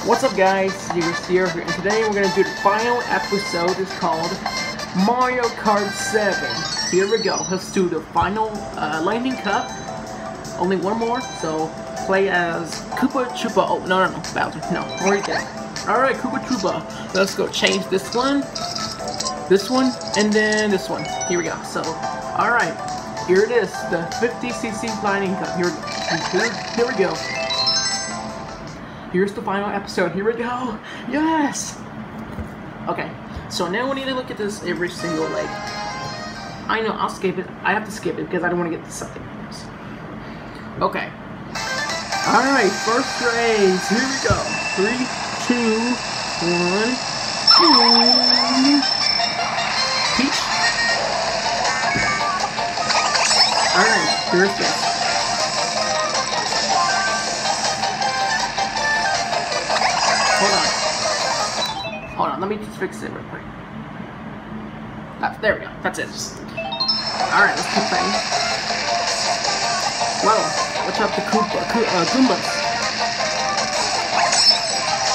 What's up guys, Steve's here, and today we're going to do the final episode. It's called Mario Kart 7. Here we go, let's do the final Lightning Cup. Only one more, so play as Koopa Troopa. Oh, no, Bowser, no, already did. Alright, Koopa Troopa, let's go change this one, and then this one. Here we go, so, alright, here it is, the 50cc Lightning Cup. Here we go. Here's the final episode. Here we go. Yes! Okay, so now we need to look at this every single leg. I know, I'll skip it. I have to skip it because I don't want to get the second race. Okay. Alright, first race. Here we go. 3, 2, 1. Peach. Alright, here's this. Hold on, let me just fix it real quick. There we go, that's it. Alright, let's keep playing. Whoa, watch out the Goombas.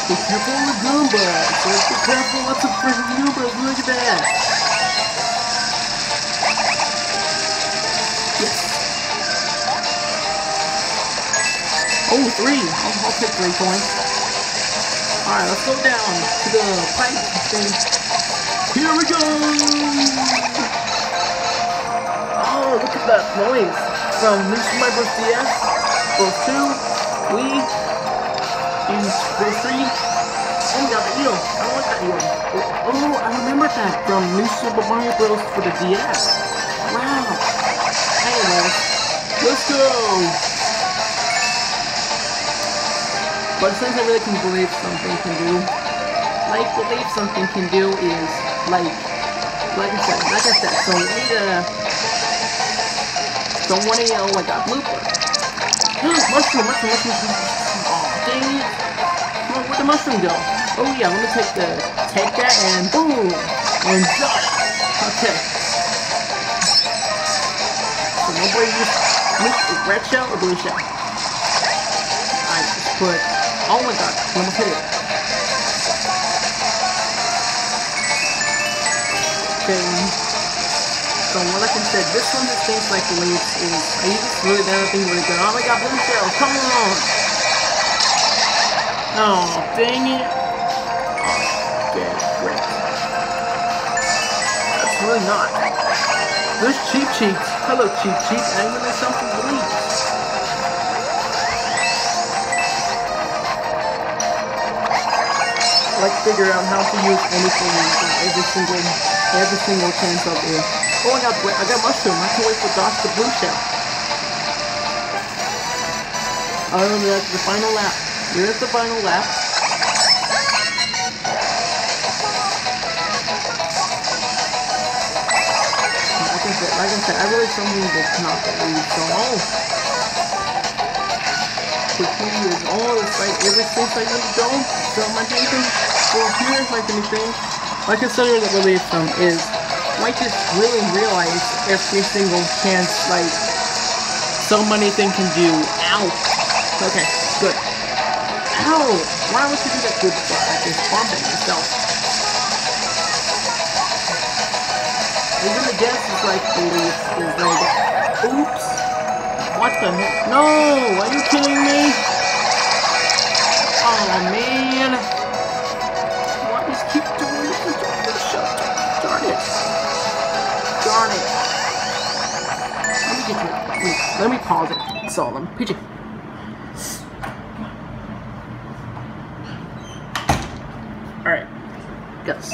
Be careful with Goombas. Be careful, lots of freaking Goombas, look at that. Yes. Oh, 3. I'll take 3 points. Alright, let's go down to the pipe thing. Here we go! Oh, look at that noise from New Super Mario Bros. DS, Bros. 2, Wii, and Bros. 3. Oh my god, the eel! I don't like that eel. Oh, I remember that from New Super Mario Bros. For the DS. Wow! Anyways, let's go! But since I really can believe something can do, is, like I said, so we need someone to yell like a blooper. Mushroom. Oh, dang it. Where'd the mushroom go? Oh yeah, let me take that and boom! And done! Okay. So nobody use red shell or blue shell? I just put... Oh my god, I almost hit it. Okay. So like I said, this one that stinks like the leaves is I use this really bad thing really good. Oh my god, blue shell, come on! Oh, dang it. Okay, great. That's really not. There's Cheap Cheeks. Hello Cheap Cheeks, I give myself some leaves. Like figure out how to use anything every single chance of it. Oh, I got mushroom. I can't wait for Josh the blue shell. Oh, that's the final lap. Here's the final lap. Like I said, I really something that's not believe so. Quickly is all it's like every since I get it going. So my thinking for here like anything, like I said that relief is like just really realize every single chance like so many things can do. Ow! Okay, good. Ow! Why would you do that? Good, I just bumping myself. Even the guess is like belief is like oops. What the heck? No! Are you kidding me? Oh man! Why does keep doing this? Darn it! Darn it! Let me get you. Let me pause it. So let me pitch it. Alright. Yes.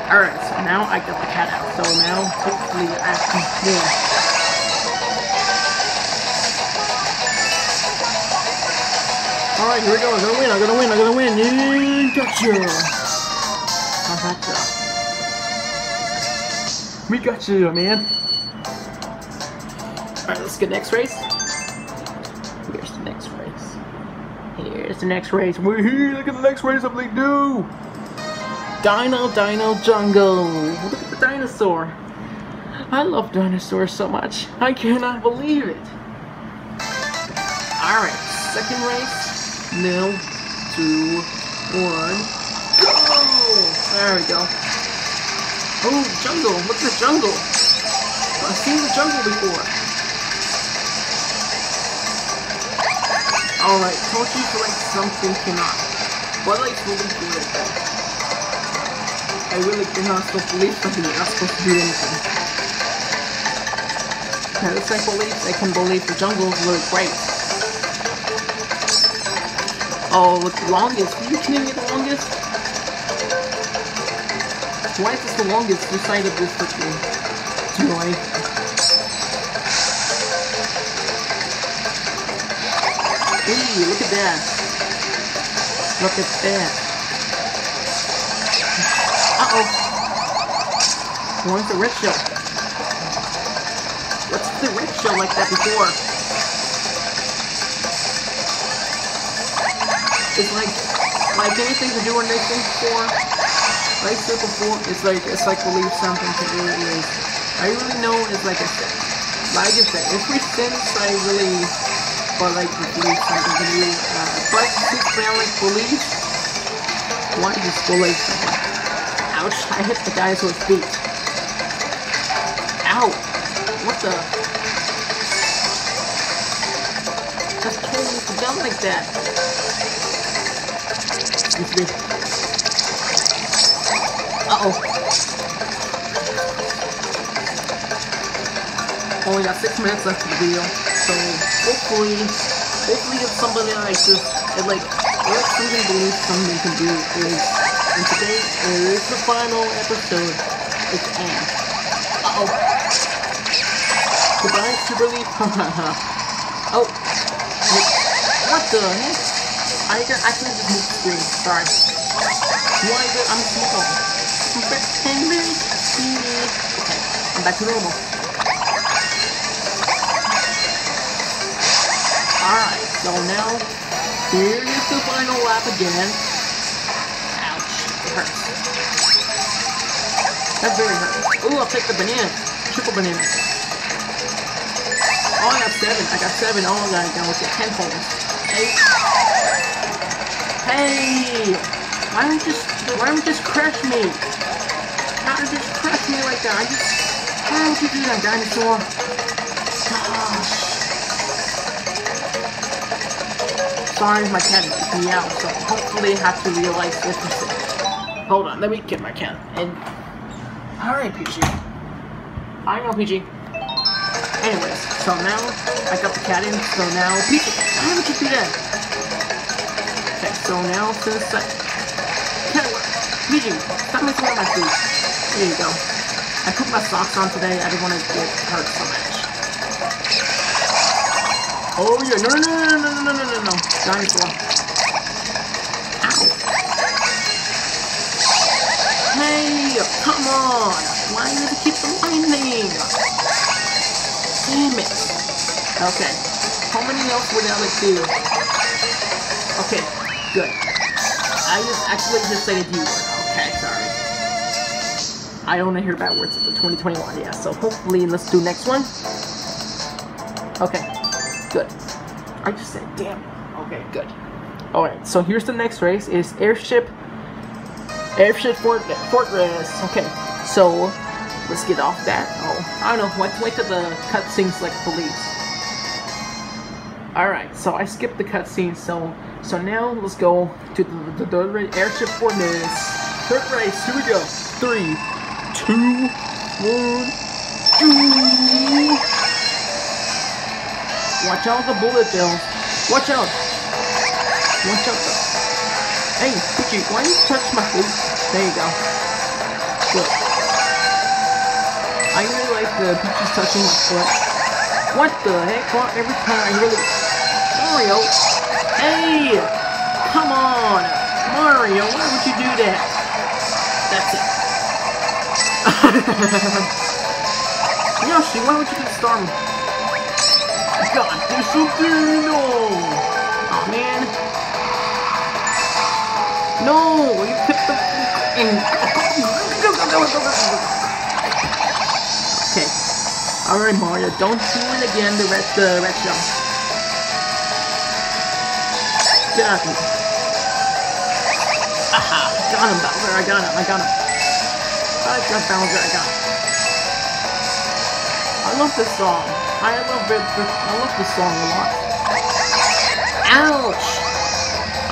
Alright, so now I got the cat out. So now hopefully I can more. Alright, here we go, I'm gonna win, yeah, gotcha! How's that go? We got you, man! Alright, let's get next race. Here's the next race. We're here, look at the next race, I'm like, dude! Dino Jungle! Look at the dinosaur! I love dinosaurs so much, I cannot believe it! Alright, second race. No, 2, 1, go! There we go. Oh, jungle! Look at the jungle! I've seen the jungle before. Alright, told you to like something cannot. But like really good. I really cannot still believe something you're not supposed to do anything. Now this I believe, I can believe the jungle is really great. Oh, look, the longest. Are you kidding me, the longest? Why is this the longest inside of this freaking joy? Hey, look at that. Look at that. Uh-oh. Where's the red shell? What's the red shell like that before? It's like anything to do or anything before. Like I said before, it's like believe something to do is. I really know it's like I said. Like I said, every sense I really like to believe something to do. But since I like believe, why just believe something? Ouch! I hit the guys with feet. Ow! What the? Just told me to jump like that. Excuse me. Uh-oh. Only got 6 minutes left of the video, so hopefully if somebody like this, somebody believes something can do is, and today is the final episode. It's end. Uh-oh. Goodbye, Super Leaf. Oh. What the heck? I actually just moved the screen. Sorry. Why is it? I'm small. I'm very teeny. Okay, I'm back to normal. Alright, so now, here is the final lap again. Ouch, it hurts. That very hurts. Ooh, I'll take the banana. Triple banana. Oh, I got 7. I got 7. Oh, I got look at 10 points. 8. Hey! Why don't you just crush me? How did you just crush me like that? How did you do that, dinosaur? Gosh. Sorry, my cat is me out, so hopefully I have to realize this mistake. Hold on, let me get my cat. And alright, PG. I know, PG. Anyways, so now I got the cat in, so now PG, why would you do that? Okay, so now since PG, stop messing with my food. There you go. I put my socks on today, I didn't want to get hurt so much. Oh yeah, no. Dinosaur. Ow. Hey, come on. Why does it keep lightning? Damn it. Okay. How many else would I do? Okay, good. I just said a D word. Okay, sorry. I don't want to hear bad words for 2021, yeah. So hopefully, let's do next one. Okay. Good. I just said, damn. Okay, good. Alright, so here's the next race. Is Airship Fortress. Okay, so let's get off that. Oh, I don't know. Let's wait till the cutscenes like police. Alright, so I skipped the cutscenes. So now let's go to the third race. Airship Fortress. Third race. Here we go. 3, 2, 1, go. Watch out the bullet bills. Watch out. Watch out. Hey, Pidgey, why you touch my food? There you go. Good. I really like the Pidgey's touching my foot. What the heck? Well, every time I really... Mario! Hey! Come on! Mario, why would you do that? That's it. Yoshi, why would you do Storm? God, there's something! No! Oh man. No! You picked the... Okay. Alright, Mario, don't do it again, the red shell. Get out of here. Aha! Got him, Bowser. I got him. I got Bowser. I got him. I love this song. I love this song a lot. Ouch!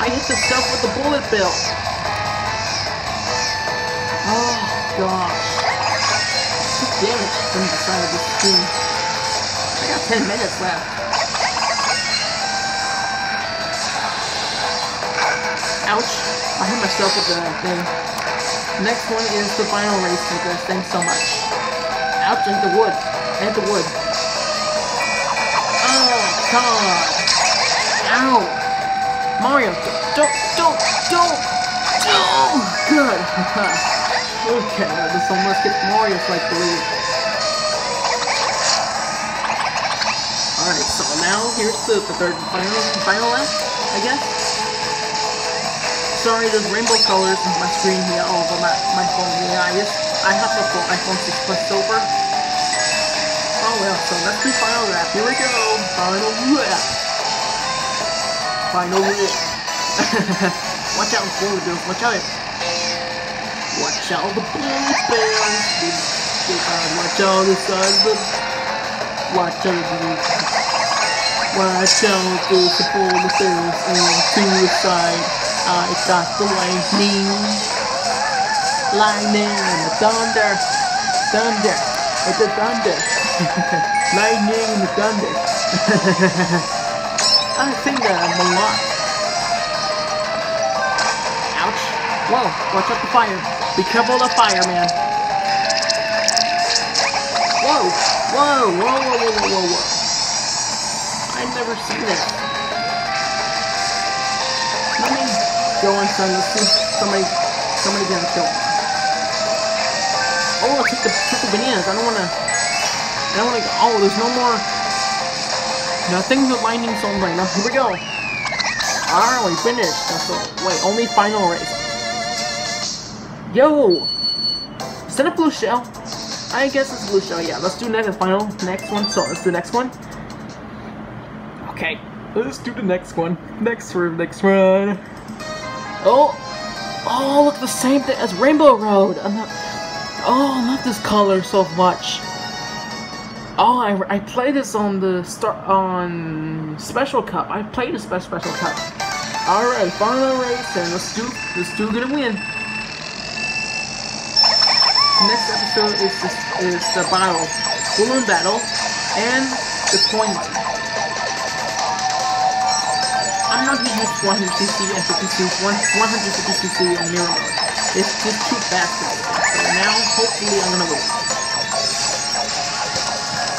I hit the stuff with the bullet bill. Oh gosh. Good damage from the side of the screen. I got 10 minutes left. Ouch. I hit myself with the thing. Next one is the final race, you guys. Thanks so much. Ouch, I hit the wood. I hit the wood. Oh, God. Ow. Mario, don't. Good. Okay, this almost gets Mario's like believe. Alright, so now here's the third final lap, I guess. Sorry, there's rainbow colors in my screen here all over my phone. Yeah, I have the iPhone 6 Plus Silver. Oh well, so let's do final lap. Here we go. Final lap. Final lap. Watch out, bullet bills. Watch out. Watch out the bullet bills. Watch out the side of the. Watch out the. Watch out the bullet bills to the side. I got the lightning and the thunder. It's a thunder. Lightning and the thunder. I think that I'm a lot. Ouch. Whoa, watch out the fire. Be careful of the fire, man. Whoa. I've never seen this. Let me go on, son. Let's see somebody gonna kill me. Oh, I took the bananas. I don't wanna go. Oh, there's no more. Nothing but lightning zone right now. Here we go. Alright, we finished. Wait, only final race. Yo! Is that a blue shell? I guess it's a blue shell, yeah. Let's do next one. So let's do the next one. Okay. Let's do the next one. Next one. Oh, look, the same thing as Rainbow Road. I love this color so much. Oh, I played this on on Special Cup. I played the Special Cup. All right, final race, and let's do gonna win. Next episode is the battle, balloon battle, and the coin mine. I'm not gonna use 100cc and 150cc and mirror mode. It's just too fast for me. So now, hopefully, I'm gonna win.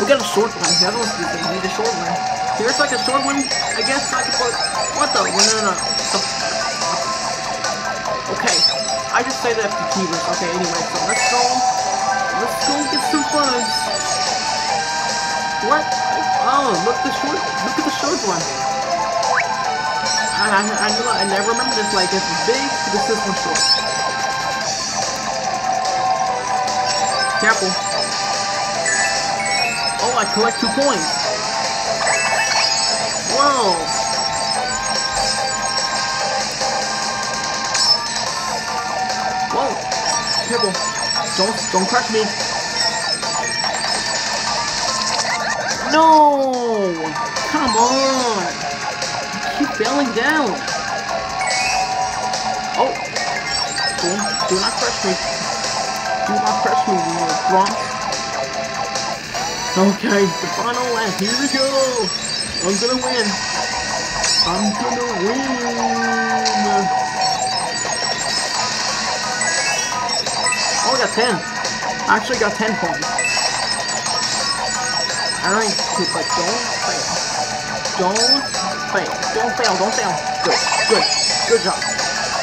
We got a short one. The other one's the same. We need a short one. Here's like a short one. I guess I could put. What the? No. Okay. I just say that for keywords. Okay. Anyway, so let's go. Let's go get some fun. What? Oh, look at the short one. I never remember this. Like it's big. This is one short. Careful. Oh, I collect 2 coins. Whoa. Careful. Don't crush me. No! Come on! I keep failing down. Oh! Do not crush me. Do not crush me, you little bronx. Okay, the final lap. Here we go. I'm gonna win. Oh, I got 10. I actually got 10 points. Alright, but don't fail. Good job.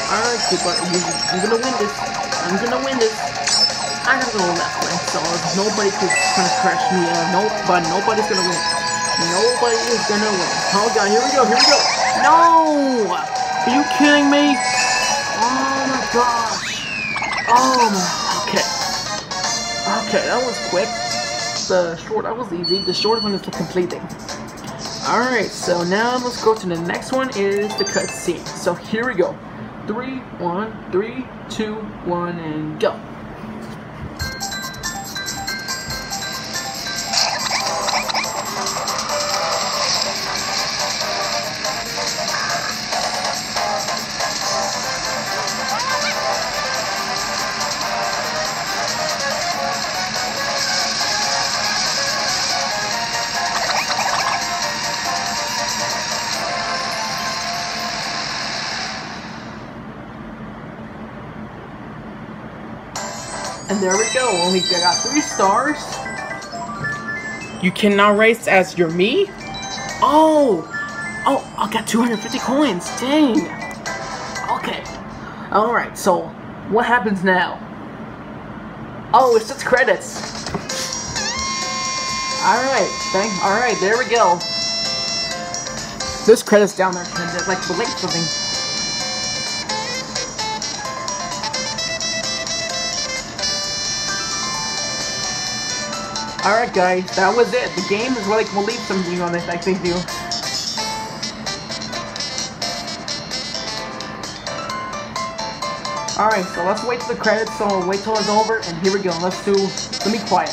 Alright, Cooper, you're gonna win this. I'm gonna win this. I gotta go left, right? So nobody is gonna crash me. But nobody's gonna win. Nobody is gonna win. Oh god, here we go. No! Are you kidding me? Oh my gosh. Oh my. Okay, that was quick. The short, that was easy. The short one is the complete thing. Alright, so now let's go to the next one is the cutscene. So here we go. 3, 1, 3, 2, 1, and go. And there we go, only got 3 stars. You cannot race as your me? Oh, I got 250 coins, dang. Okay, alright, so what happens now? Oh, it's just credits. Alright, there we go. There's credits down there, and there's like the link something. Alright guys, that was it. The game is like, we'll leave something on it, I think, you. Alright, so let's wait till the credits, so we'll wait till it's over, and here we go. Let me quiet.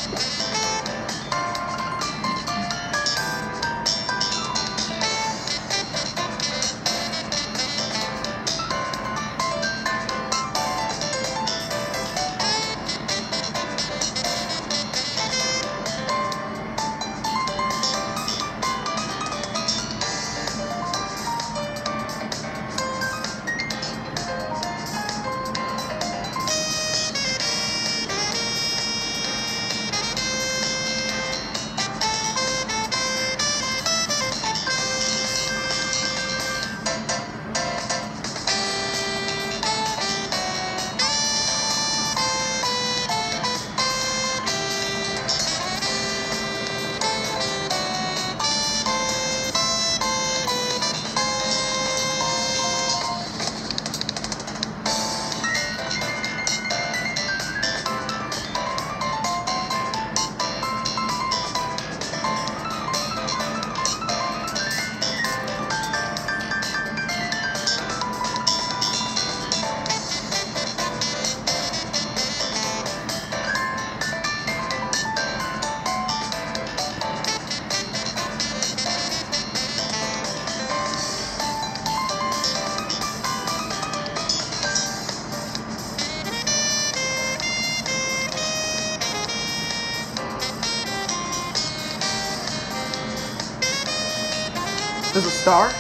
There's a star.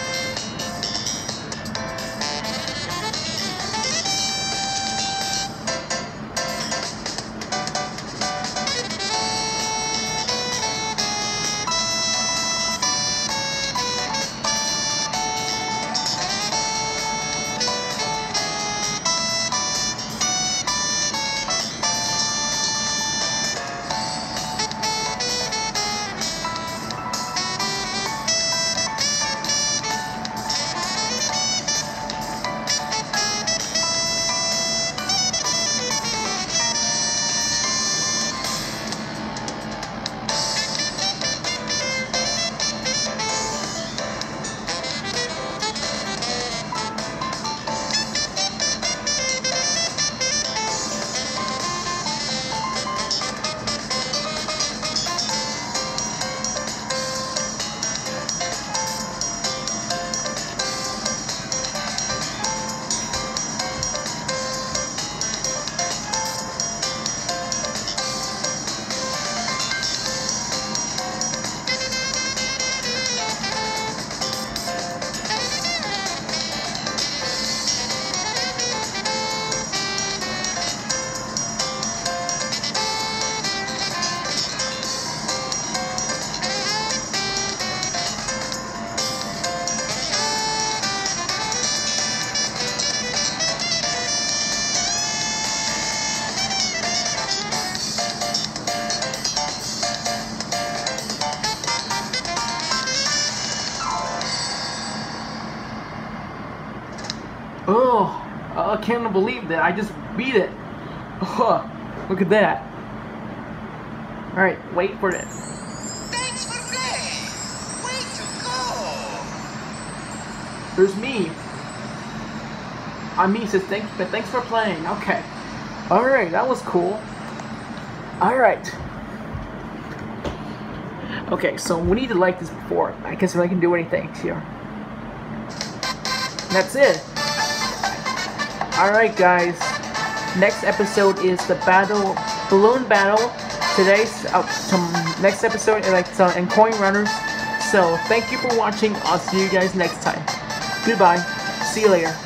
Oh, I can't believe that. I just beat it. Oh, look at that. Alright, wait for it. Thanks for playing. Way to go. There's me. I mean, he says thanks for playing. Okay. Alright, that was cool. Alright. Okay, so we need to like this before. I guess I can do anything here. That's it. Alright, guys. Next episode is the balloon battle. Today's next episode is like and coin runners. So thank you for watching. I'll see you guys next time. Goodbye. See you later.